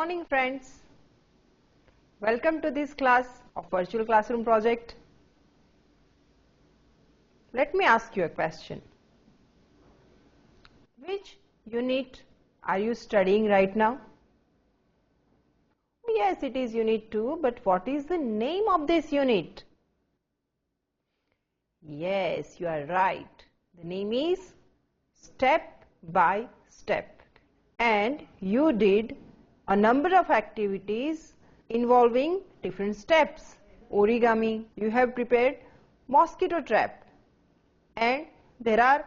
morning, friends. Welcome to this class of Virtual Classroom project. Let me ask you a question. Which unit are you studying right now? Yes, it is unit 2, but what is the name of this unit? Yes, you are right. The name is Step by Step. And you did a number of activities involving different steps. Origami, you have prepared mosquito trap, and there are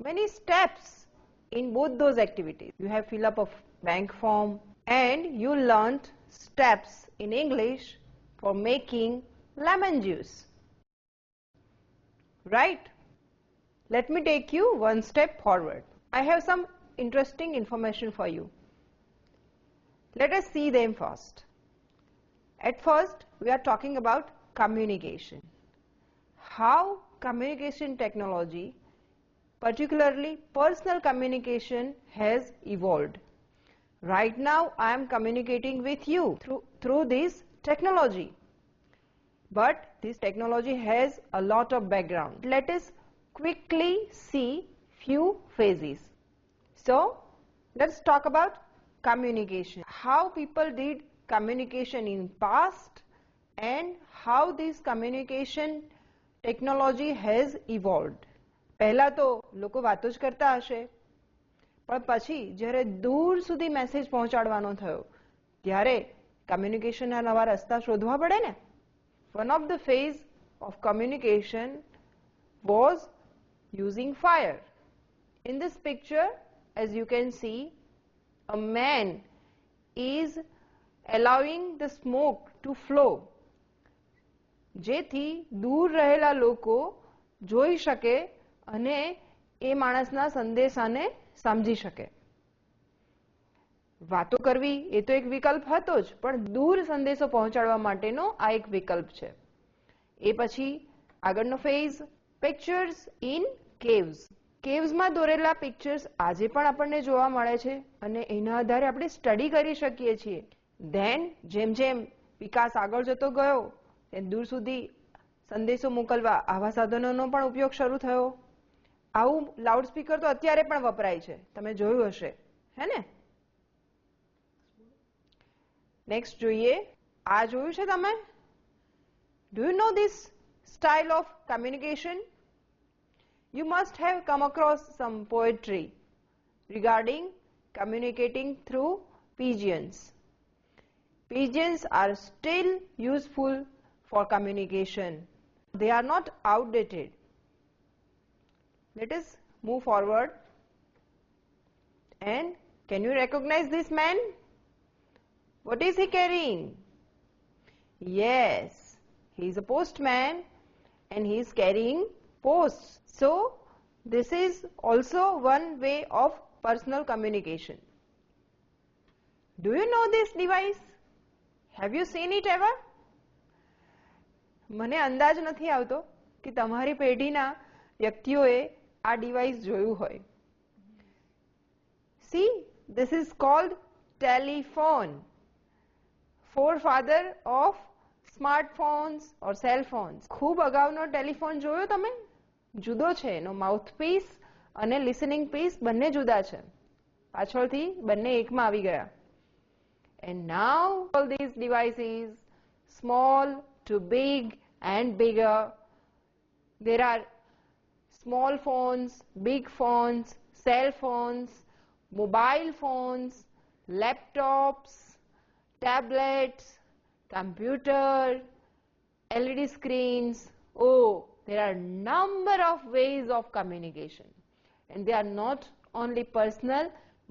many steps in both those activities. You have filled up a bank form, and you learnt steps in English for making lemon juice. Right? Let me take you one step forward. I have some interesting information for you. Let us see them first. At first, we are talking about communication. How communication technology, particularly personal communication, has evolved. Right now, I am communicating with you through this technology. But this technology has a lot of background. Let us quickly see few phases. So, let's talk about communication. How people did communication in past and how this communication technology has evolved. પહેલા તો લોકો વાતો જ કરતા હશે, પણ પછી જ્યારે દૂર સુધી મેસેજ પહોંચાડવાનો થયો ત્યારે કમ્યુનિકેશનના નવા રસ્તા શોધવા પડે ને. One of the phase of communication was using fire. In this picture, as you can see, a man is allowing the smoke to flow, જેથી દૂર રહેલા લોકો જોઈ શકે અને એ માણસના સંદેશાને સમજી શકે. વાતો કરવી એ તો એક વિકલ્પ હતો જ, પણ દૂર સંદેશો પહોંચાડવા માટેનો આ એક વિકલ્પ છે. એ પછી આગળનો ફેઝ પિક્ચર્સ ઇન કેવ્સ. કેવ્સમાં દોરેલા પિક્ચર્સ આજે પણ આપણને જોવા મળે છે અને એના આધારે આપણે સ્ટડી કરી શકીએ છીએ. ધેન જેમ જેમ વિકાસ આગળ જતો ગયો તેમ દૂર સુધી સંદેશો મોકલવા આવા સાધનોનો પણ ઉપયોગ શરૂ થયો. આવું લાઉડસ્પીકર તો અત્યારે પણ વપરાય છે, તમે જોયું હશે, હે ને? નેક્સ્ટ જોઈએ. આ જોયું છે તમે? Do you know this style of communication? You must have come across some poetry regarding communicating through pigeons. Pigeons are still useful for communication. They are not outdated. Let us move forward. And can you recognize this man? What is he carrying? Yes, he is a postman and he is carrying posts. So, this is also one way of personal communication. Do you know this device? Have you seen it ever? મને અંદાજ નથી આવતો કે તમારી પેઢીના વ્યક્તિઓએ આ device જોયું હોય. See, this is called telephone. Forefather of smartphones or cell phones. ખૂબ અગાઉનો ટેલિફોન જોયો તમે? જુદો છે, એનો માઉથપીસ અને લિસનિંગ પીસ બંને જુદા છે. પાછળથી બંને એકમાં આવી ગયા. And now all these devices, small to big and bigger, there are small phones, big phones, cell phones, mobile phones, laptops, tablets, computer, LED screens. Oh, there are number of ways of communication, and they are not only personal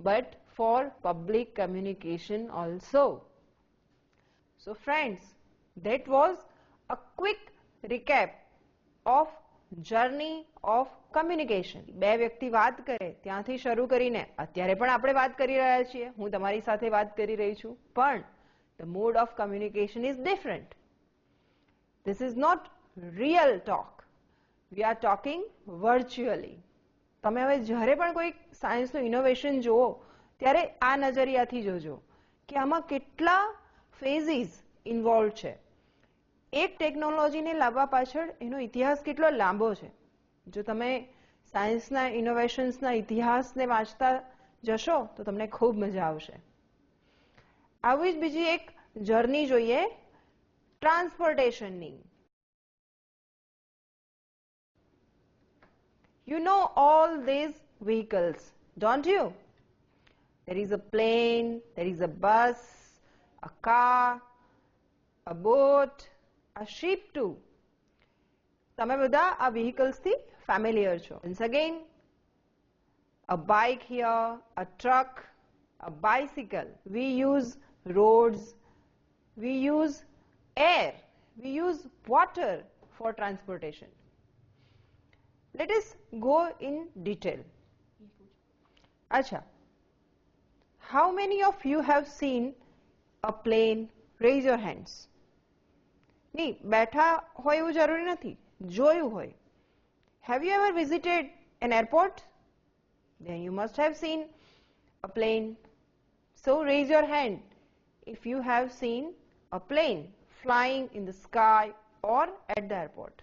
but for public communication also. So friends, that was a quick recap of journey of communication. બે વ્યક્તિ વાત કરે ત્યાંથી શરૂ કરીને અત્યારે પણ આપણે વાત કરી રહ્યા છીએ, હું તમારી સાથે વાત કરી રહી છું, પણ the mode of communication is different. This is not real talk. We are talking virtually. તમે હવે જ્યારે પણ કોઈ સાયન્સનું ઇનોવેશન જુઓ ત્યારે આ નજરિયાથી જોજો કે આમાં કેટલા ફેઝિસ ઇન્વોલ્વ છે. એક ટેકનોલોજીને લાવવા પાછળ એનો ઇતિહાસ કેટલો લાંબો છે. જો તમે સાયન્સના ઇનોવેશન્સના ઇતિહાસને વાંચતા જશો તો તમને ખૂબ મજા આવશે. આવી જ બીજી એક જર્ની જોઈએ ટ્રાન્સપોર્ટેશનની. You know all these vehicles, don't you? There is a plane, there is a bus, a car, a boat, a ship too. તમે બધા આ vehicles થી familiar છો. Once again, a bike here, a truck, a bicycle. We use roads, we use air, we use water for transportation. Let us go in detail. Acha, how many of you have seen a plane? Raise your hands. Nee, betha hoy એવું જરૂરી નથી, જોયું હોય. Have you ever visited an airport? Then you must have seen a plane. So raise your hand if you have seen a plane flying in the sky or at the airport.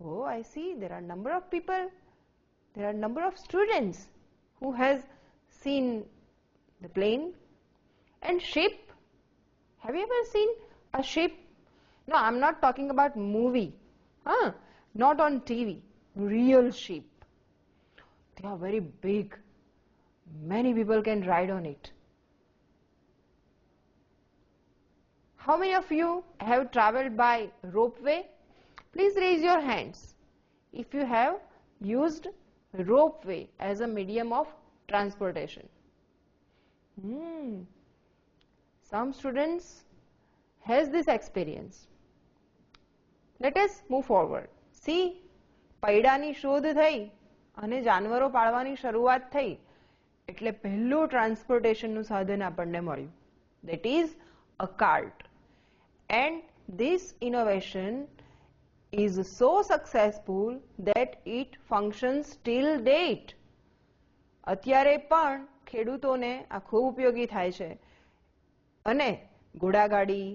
Oh, I see there are number of people, there are number of students who has seen the plane. And ship, have you ever seen a ship? No, I'm not talking about movie, not on TV, real ship. They are very big, many people can ride on it. How many of you have traveled by ropeway? Please raise your hands if you have used ropeway as a medium of transportation. Some students has this experience. Let us move forward. See, પૈડાની શોધ થઈ અને જાનવરો પાળવાની શરૂઆત થઈ એટલે પહેલું ટ્રાન્સપોર્ટેશનનું સાધન આપણને મળ્યું. That is a cart. And this innovation is so successful that it functions till date. અત્યારે પણ ખેડૂતોને આ ખૂબ ઉપયોગી થાય છે. અને ઘોડાગાડી,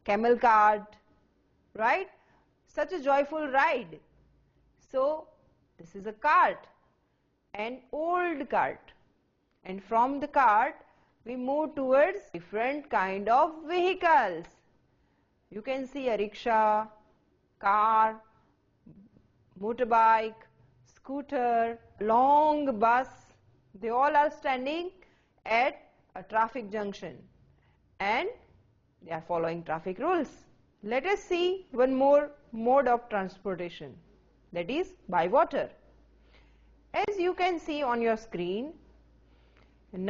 camel cart, right? Such a joyful ride. So this is a cart, an old cart. And from the cart we move towards different kind of vehicles. You can see a rickshaw, car, motorbike, scooter, long bus. They all are standing at a traffic junction and they are following traffic rules. Let us see one more mode of transportation, that is by water. As you can see on your screen,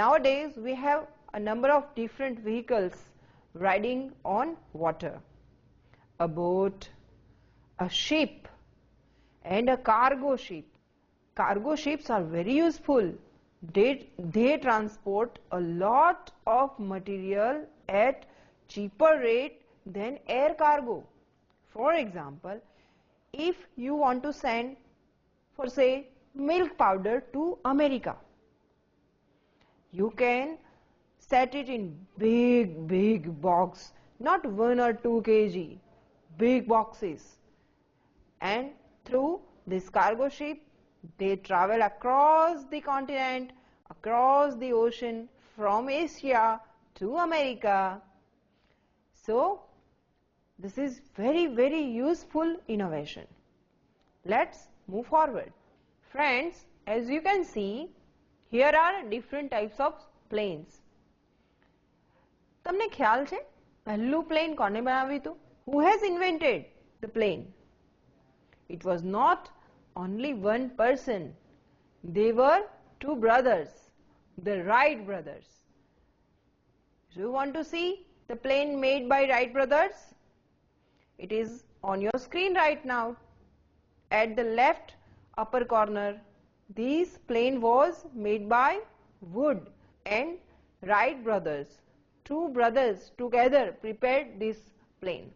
nowadays we have a number of different vehicles riding on water. A boat, a ship and a cargo ship. Cargo ships are very useful. They transport a lot of material at cheaper rate than air cargo. For example, if you want to send for say milk powder to America, you can set it in big box, not 1 or 2 kg, big boxes, and through this cargo ship they travel across the continent, across the ocean, from Asia to America. So this is very useful innovation. Let's move forward. Friends, as you can see, here are different types of planes. તમને ખ્યાલ છે પહેલું plane કોને બનાવ્યું હતું? Who has invented the plane? It was not only one person. They were 2 brothers, the Wright brothers. Do you want to see the plane made by Wright brothers? It is on your screen right now. At the left upper corner, this plane was made by wood and Wright brothers. 2 brothers together prepared this plane.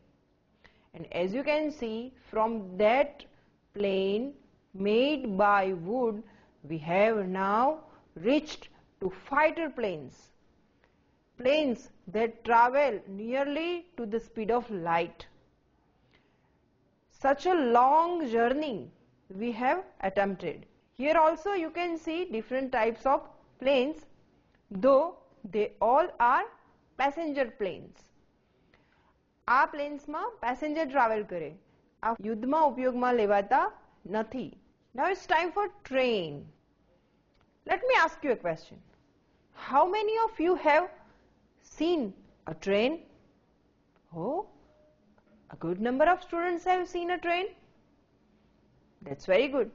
And as you can see, from that plane made by wood, we have now reached to fighter planes. planes that travel nearly to the speed of light. Such a long journey we have attempted. Here also you can see different types of planes, though they all are passenger planes. આ પ્લેન્સમાં passenger travel કરે, આ યુદ્ધમાં ઉપયોગમાં લેવાતા નથી. Now it's time for train. Let me ask you a question. How many of you have seen a train? Oh, a good number of students have seen a train. That's very good.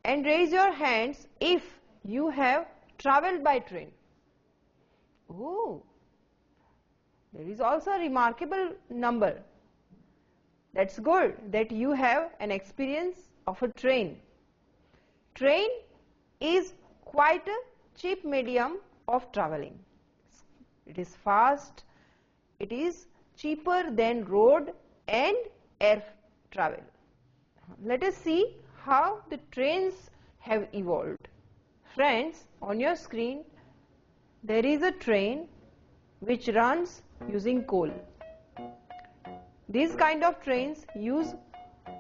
And raise your hands if you have traveled by train. Oh, there is also a remarkable number. That's good that you have an experience of a train. Train is quite a cheap medium of traveling. It is fast, it is cheaper than road and air travel. Let us see how the trains have evolved. Friends, on your screen there is a train which runs using coal. These kind of trains use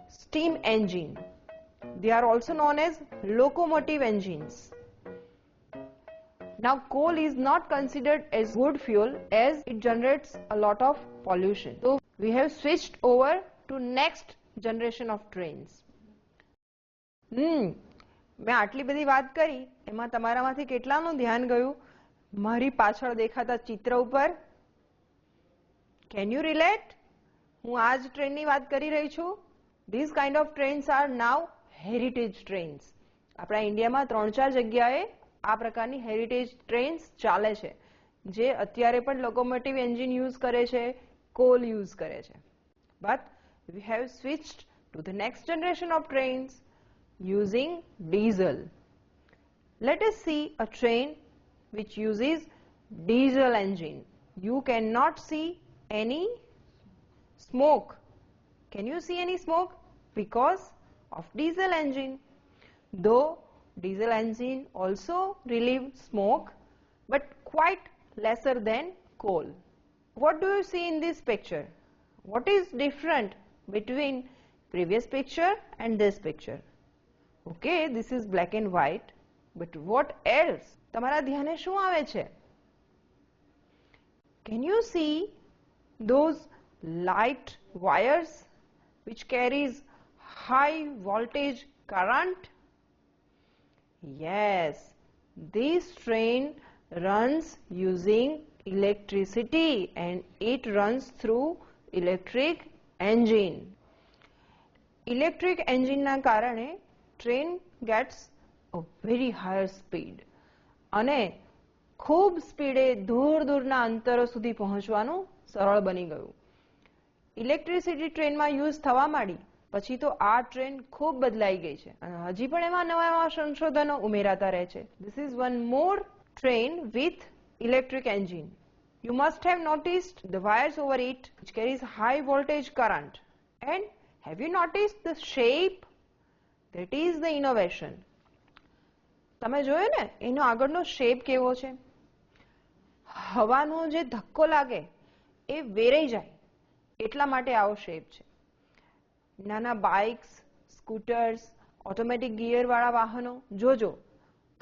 steam engine. They are also known as locomotive engines. Now coal is not considered as good fuel as it generates a lot of pollution. So we have switched over to next generation of trains. મેં આટલી બધી વાત કરી, એમાં તમારામાંથી કેટલાનું ધ્યાન ગયું મારી પાછળ દેખાતા चित्र ઉપર? Can you relate? હું આ જ ટ્રેનની વાત કરી રહી છું. These kind of trains are now heritage trains. આપણા ઇન્ડિયામાં 3-4 જગ્યાએ આ પ્રકારની હેરિટેજ ટ્રેન્સ ચાલે છે, જે અત્યારે પણ લોકોમોટિવ એન્જિન યુઝ કરે છે, કોલ યુઝ કરે છે. But we have switched to the next generation of trains using diesel. Let us see a train which uses diesel engine. You cannot see any smoke. Can you see any smoke? Because of diesel engine. Though diesel engine also relieve smoke, but quite lesser than coal. What do you see in this picture? What is different between previous picture and this picture? Okay, this is black and white, but what else? તમારા ધ્યાને શું આવે છે? Can you see those light wires which carries high voltage current? Yes, this train runs using electricity and it runs through electric engine. Electric engine ના કારણે train gets a very higher speed અને ખૂબ સ્પીડે દૂર દૂરના અંતરો સુધી પહોંચવાનું સરળ બની ગયું. ઇલેક્ટ્રિસિટી ટ્રેનમાં યુઝ થવા માંડી પછી તો આ ટ્રેન ખૂબ બદલાઈ ગઈ છે અને હજી પણ એમાં નવા નવા સંશોધનો ઉમેરાતા રહે છે. This is one more train with electric engine. You must have noticed the wires over it which carries high voltage current. And have you noticed the shape? That is the innovation. તમે જોયો ને એનો આગળનો shape કેવો છે? હવાનો જે ધક્કો લાગે એ વેરાઈ જાય એટલા માટે આવો શેપ છે. નાના બાઇક્સ, સ્કૂટર્સ, ઓટોમેટિક ગિયર વાળા વાહનો જોજો,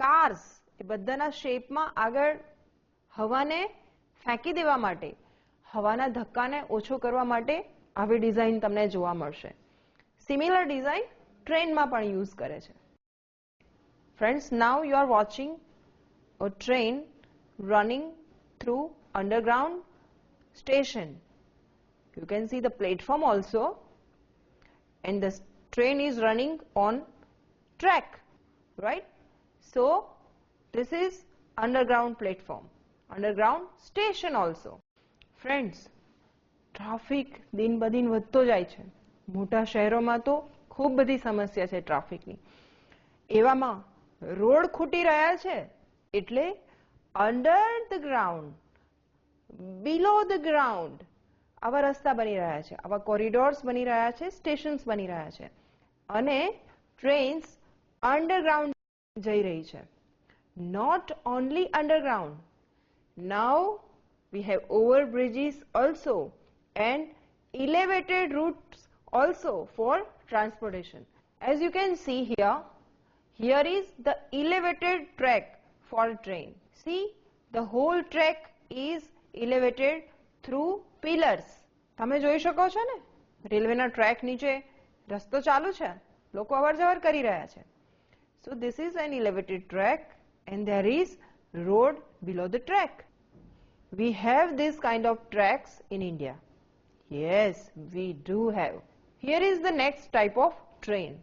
કાર્સ, એ બધાના શેપમાં આગળ હવાને ફેંકી દેવા માટે, હવાના ધક્કાને ઓછો કરવા માટે આવી ડિઝાઇન તમને જોવા મળશે. સિમિલર ડિઝાઇન ટ્રેનમાં પણ યુઝ કરે છે. Friends, now you are watching a train running through underground station. You can see the platform also, and the train is running on track, right? So this is underground platform, underground station also. Friends, traffic दिन ब दिन વધતો જાય છે. મોટા શહેરોમાં તો ખૂબ બધી સમસ્યા છે ટ્રાફિકની. એવામાં રોડ ખૂટી રહ્યા છે એટલે under the ground, below the ground આવા રસ્તા બની રહ્યા છે, આવા કોરિડોર્સ બની રહ્યા છે, સ્ટેશન્સ બની રહ્યા છે અને ટ્રેન્સ અંડરગ્રાઉન્ડ જઈ રહી છે. Not only underground, now We have overbridges also and elevated routes also for transportation. As you can see here, here is the elevated track for a train. See, the whole track is elevated through pillars. તમે જોઈ શકો છો ને, રેલવેના track નીચે રસ્તો ચાલુ છે, લોકો અવરજવર કરી રહ્યા છે. So this is an elevated track and there is road below the track. We have this kind of tracks in India. Yes, we do have. Here is the next type of train.